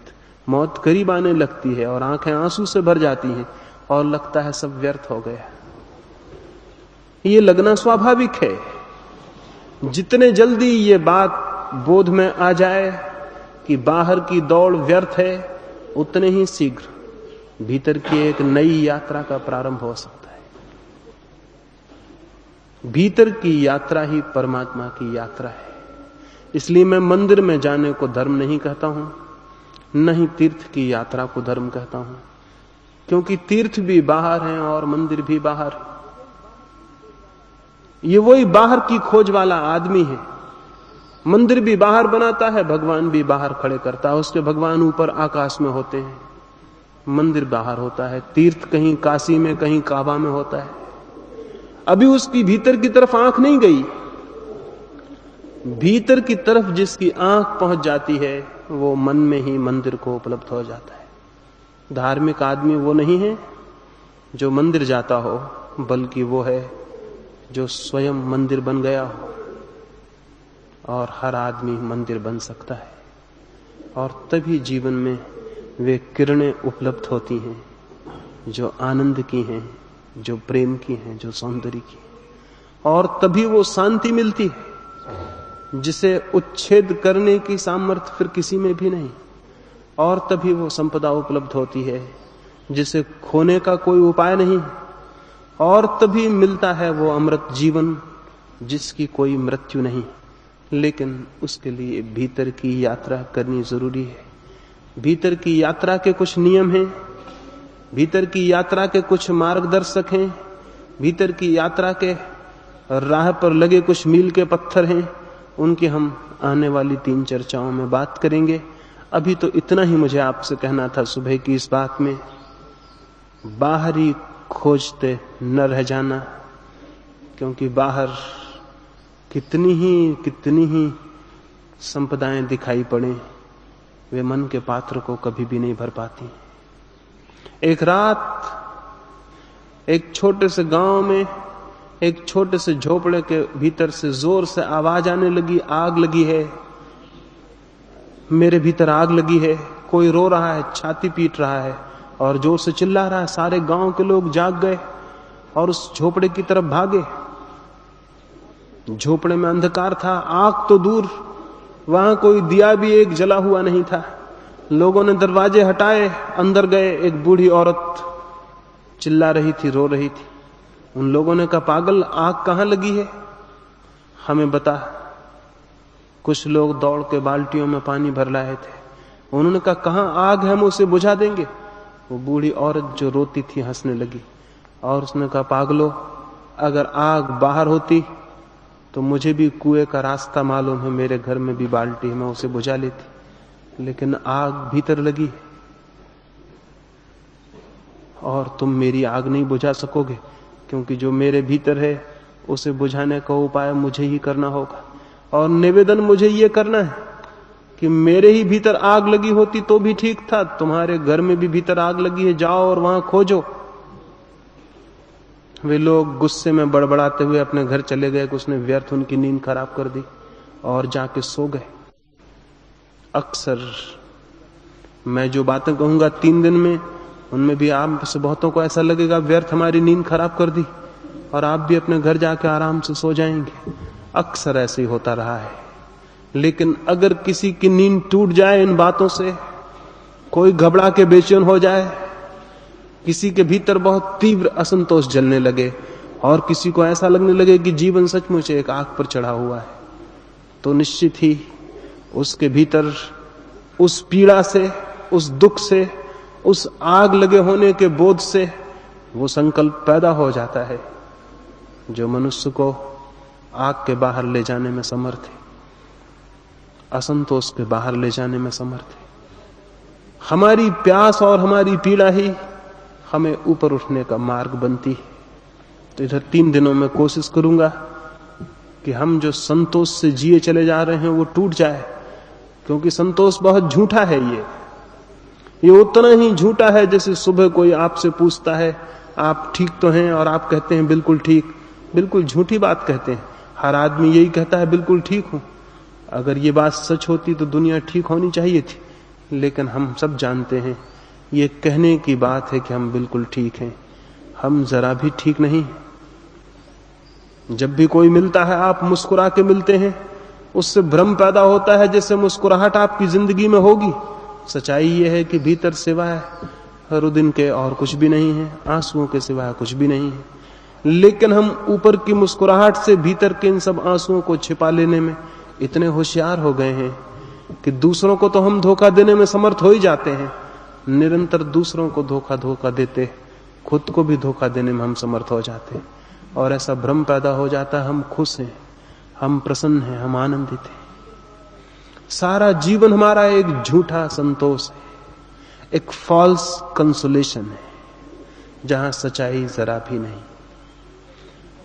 मौत करीब आने लगती है और आंखें आंसू से भर जाती हैं और लगता है सब व्यर्थ हो गया। ये लगना स्वाभाविक है। जितने जल्दी ये बात बोध में आ जाए कि बाहर की दौड़ व्यर्थ है, उतने ही शीघ्र भीतर की एक नई यात्रा का प्रारंभ हो सकता है। भीतर की यात्रा ही परमात्मा की यात्रा है। इसलिए मैं मंदिर में जाने को धर्म नहीं कहता हूं, न ही तीर्थ की यात्रा को धर्म कहता हूं। क्योंकि तीर्थ भी बाहर हैं और मंदिर भी बाहर है। ये वही बाहर की खोज वाला आदमी है। मंदिर भी बाहर बनाता है, भगवान भी बाहर खड़े करता है। उसके भगवान ऊपर आकाश में होते हैं, मंदिर बाहर होता है। तीर्थ कहीं काशी में, कहीं काबा में होता है। अभी उसकी भीतर की तरफ आंख नहीं गई। भीतर की तरफ जिसकी आंख पहुंच जाती है वो मन में ही मंदिर को उपलब्ध हो जाता है। धार्मिक आदमी वो नहीं है जो मंदिर जाता हो, बल्कि वो है जो स्वयं मंदिर बन गया हो। और हर आदमी मंदिर बन सकता है, और तभी जीवन में वे किरणें उपलब्ध होती हैं जो आनंद की हैं, जो प्रेम की हैं, जो सौंदर्य की हैं। और तभी वो शांति मिलती है जिसे उच्छेद करने की सामर्थ्य फिर किसी में भी नहीं। और तभी वो संपदा उपलब्ध होती है जिसे खोने का कोई उपाय नहीं। और तभी मिलता है वो अमृत जीवन जिसकी कोई मृत्यु नहीं। लेकिन उसके लिए भीतर की यात्रा करनी जरूरी है। भीतर की यात्रा के कुछ नियम हैं, भीतर की यात्रा के कुछ मार्गदर्शक हैं, भीतर की यात्रा के राह पर लगे कुछ मील के पत्थर हैं। उनकी हम आने वाली 3 चर्चाओं में बात करेंगे। अभी तो इतना ही मुझे आपसे कहना था सुबह की इस बात में। बाहरी खोजते न रह जाना, क्योंकि बाहर कितनी ही संपदाएं दिखाई पड़े, वे मन के पात्र को कभी भी नहीं भर पाती। एक रात एक छोटे से गांव में, एक छोटे से झोपड़े के भीतर से जोर से आवाज आने लगी, आग लगी है, मेरे भीतर आग लगी है। कोई रो रहा है, छाती पीट रहा है और जोर से चिल्ला रहा है। सारे गांव के लोग जाग गए और उस झोपड़े की तरफ भागे। झोपड़े में अंधकार था, आग तो दूर, वहां कोई दिया भी एक जला हुआ नहीं था। लोगों ने दरवाजे हटाए, अंदर गए। एक बूढ़ी औरत चिल्ला रही थी, रो रही थी। उन लोगों ने कहा, पागल, आग कहां लगी है, हमें बता। कुछ लोग दौड़ के बाल्टियों में पानी भर लाए थे। उन्होंने कहा, कहां आग है, हम उसे बुझा देंगे। वो बूढ़ी औरत जो रोती थी हंसने लगी और उसने कहा, पागलो, अगर आग बाहर होती तो मुझे भी कुएं का रास्ता मालूम है, मेरे घर में भी बाल्टी है, मैं उसे बुझा लेती। लेकिन आग भीतर लगी और तुम मेरी आग नहीं बुझा सकोगे, क्योंकि जो मेरे भीतर है उसे बुझाने का उपाय मुझे ही करना होगा। और निवेदन मुझे ये करना है कि मेरे ही भीतर आग लगी होती तो भी ठीक था, तुम्हारे घर में भी भीतर आग लगी है, जाओ और वहां खोजो। वे लोग गुस्से में बड़बड़ाते हुए अपने घर चले गए कि उसने व्यर्थ उनकी नींद खराब कर दी और जाके सो गए। अक्सर मैं जो बातें कहूंगा 3 दिन में, उनमें भी आप से बहुतों को ऐसा लगेगा व्यर्थ हमारी नींद खराब कर दी, और आप भी अपने घर जाके आराम से सो जाएंगे। अक्सर ऐसे ही होता रहा है। लेकिन अगर किसी की नींद टूट जाए इन बातों से, कोई घबरा के बेचैन हो जाए, किसी के भीतर बहुत तीव्र असंतोष जलने लगे और किसी को ऐसा लगने लगे कि जीवन सचमुच एक आग पर चढ़ा हुआ है, तो निश्चित ही उसके भीतर उस पीड़ा से, उस दुख से, उस आग लगे होने के बोध से वो संकल्प पैदा हो जाता है जो मनुष्य को आग के बाहर ले जाने में समर्थ है, असंतोष के बाहर ले जाने में समर्थ है। हमारी प्यास और हमारी पीड़ा ही हमें ऊपर उठने का मार्ग बनती है। तो इधर 3 दिनों में कोशिश करूंगा कि हम जो संतोष से जिए चले जा रहे हैं वो टूट जाए, क्योंकि संतोष बहुत झूठा है। ये उतना ही झूठा है जैसे सुबह कोई आपसे पूछता है, आप ठीक तो हैं, और आप कहते हैं बिल्कुल ठीक। बिल्कुल झूठी बात कहते हैं। हर आदमी यही कहता है बिल्कुल ठीक हूं। अगर ये बात सच होती तो दुनिया ठीक होनी चाहिए थी, लेकिन हम सब जानते हैं ये कहने की बात है कि हम बिल्कुल ठीक हैं। हम जरा भी ठीक नहीं। जब भी कोई मिलता है, आप मुस्कुरा के मिलते हैं, उससे भ्रम पैदा होता है जैसे मुस्कुराहट आपकी जिंदगी में होगी। सच्चाई ये है कि भीतर सिवाय रुदिन के और कुछ भी नहीं है, आंसुओं के सिवाय कुछ भी नहीं है। लेकिन हम ऊपर की मुस्कुराहट से भीतर के इन सब आंसुओं को छिपा लेने में इतने होशियार हो गए हैं कि दूसरों को तो हम धोखा देने में समर्थ हो ही जाते हैं, निरंतर दूसरों को धोखा देते खुद को भी धोखा देने में हम समर्थ हो जाते हैं, और ऐसा भ्रम पैदा हो जाता है हम खुश हैं, हम प्रसन्न हैं, हम आनंदित हैं। सारा जीवन हमारा एक झूठा संतोष है, एक फॉल्स कंसोलेशन है, जहां सच्चाई जरा भी नहीं।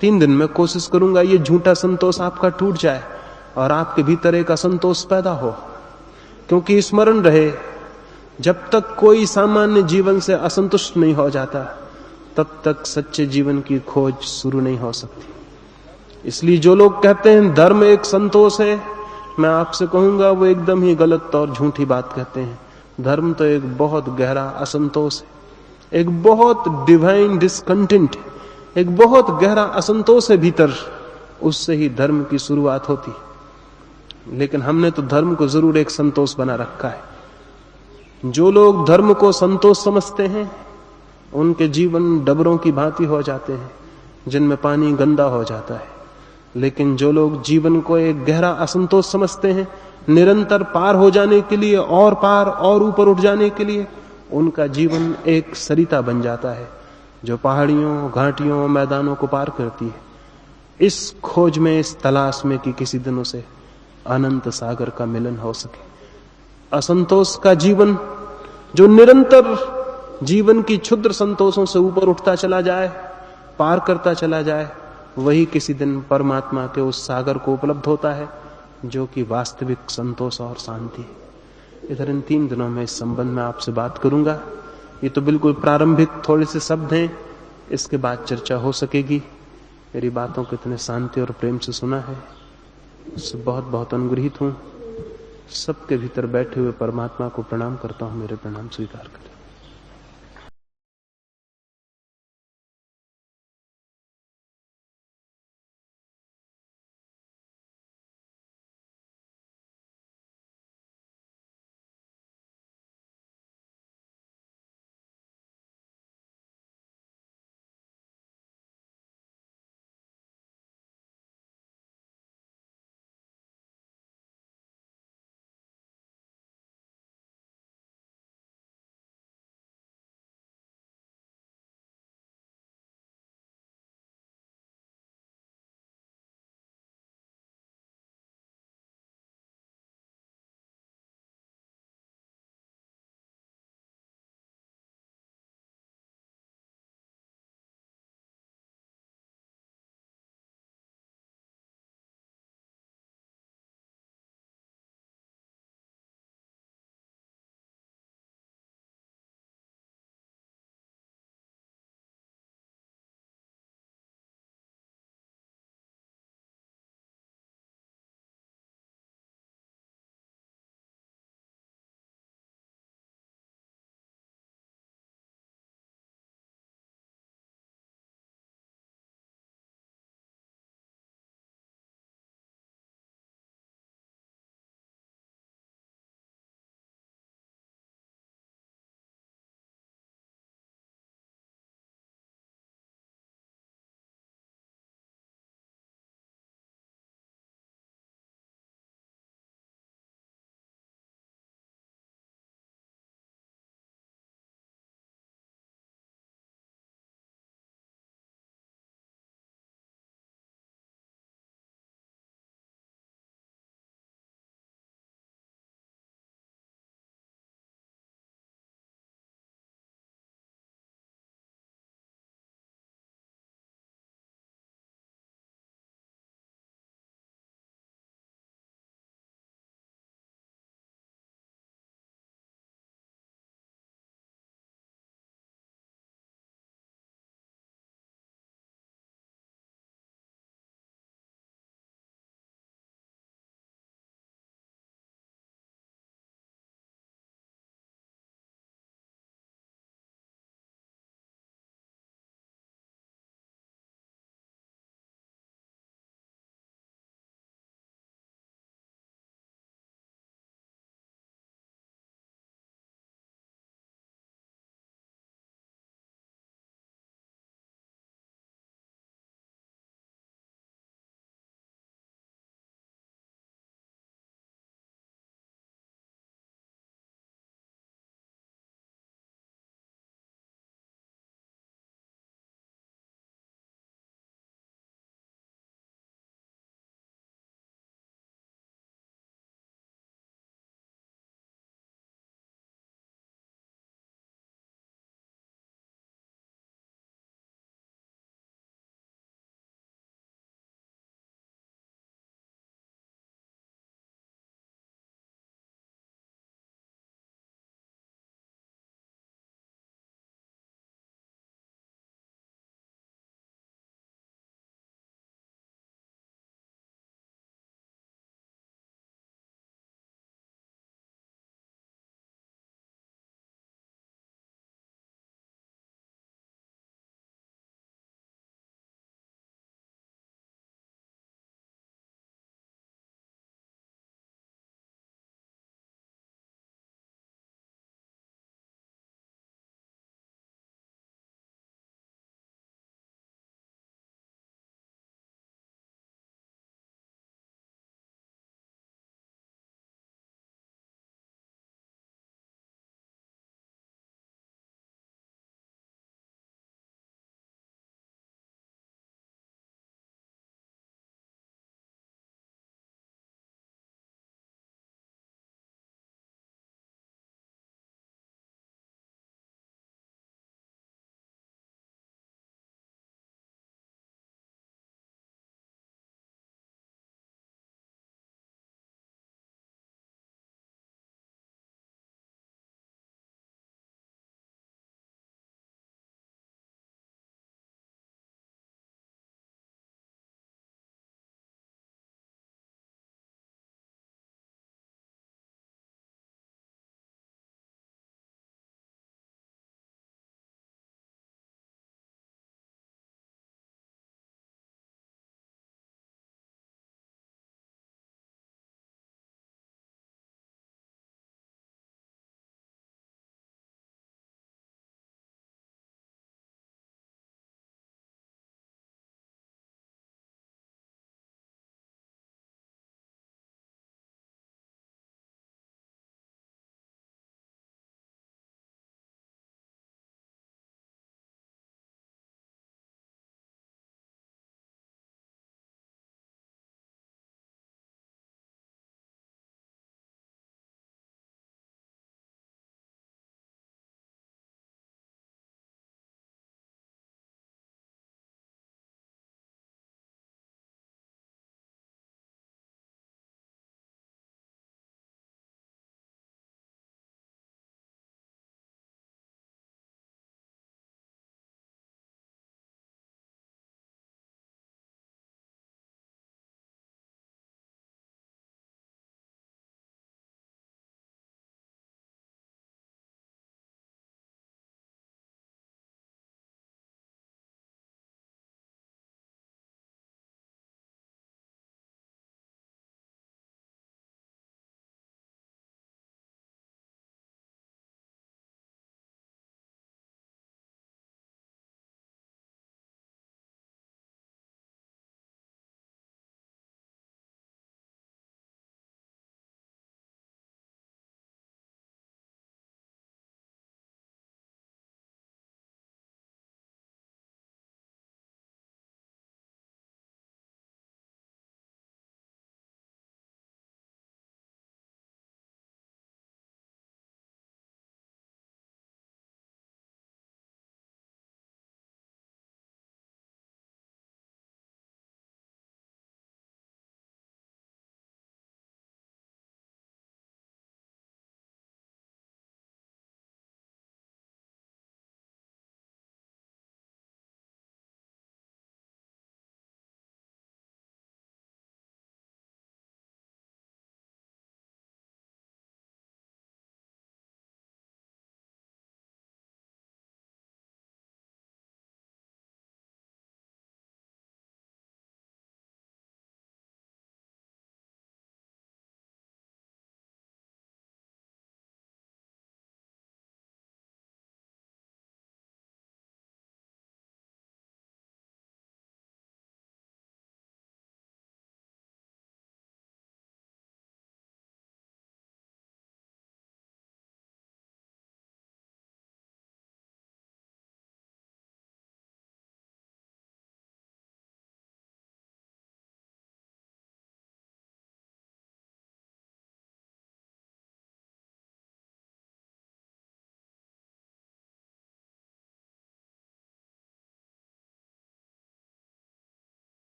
3 दिन में कोशिश करूंगा ये झूठा संतोष आपका टूट जाए और आपके भीतर एक असंतोष पैदा हो, क्योंकि स्मरण रहे जब तक कोई सामान्य जीवन से असंतुष्ट नहीं हो जाता तब तक सच्चे जीवन की खोज शुरू नहीं हो सकती। इसलिए जो लोग कहते हैं धर्म एक संतोष है, मैं आपसे कहूंगा वो एकदम ही गलत और झूठी बात कहते हैं। धर्म तो एक बहुत गहरा असंतोष है, एक बहुत डिवाइन डिसकंटेंट, एक बहुत गहरा असंतोष है भीतर, उससे ही धर्म की शुरुआत होती। लेकिन हमने तो धर्म को जरूर एक संतोष बना रखा है। जो लोग धर्म को संतोष समझते हैं उनके जीवन डबरों की भांति हो जाते हैं जिनमें पानी गंदा हो जाता है। लेकिन जो लोग जीवन को एक गहरा असंतोष समझते हैं, निरंतर पार हो जाने के लिए और पार और ऊपर उठ जाने के लिए, उनका जीवन एक सरिता बन जाता है जो पहाड़ियों, घाटियों, मैदानों को पार करती है। इस खोज में, इस तलाश में कि किसी दिन उसे अनंत सागर का मिलन हो सके। असंतोष का जीवन जो निरंतर जीवन की क्षुद्र संतोषों से ऊपर उठता चला जाए, पार करता चला जाए, वही किसी दिन परमात्मा के उस सागर को उपलब्ध होता है जो कि वास्तविक संतोष और शांति है। इधर इन 3 दिनों में इस संबंध में आपसे बात करूंगा। ये तो बिल्कुल प्रारंभिक थोड़े से शब्द हैं, इसके बाद चर्चा हो सकेगी। मेरी बातों को इतने शांति और प्रेम से सुना है, उससे बहुत बहुत अनुग्रहित हूं। सबके भीतर बैठे हुए परमात्मा को प्रणाम करता हूं, मेरे प्रणाम स्वीकार करें।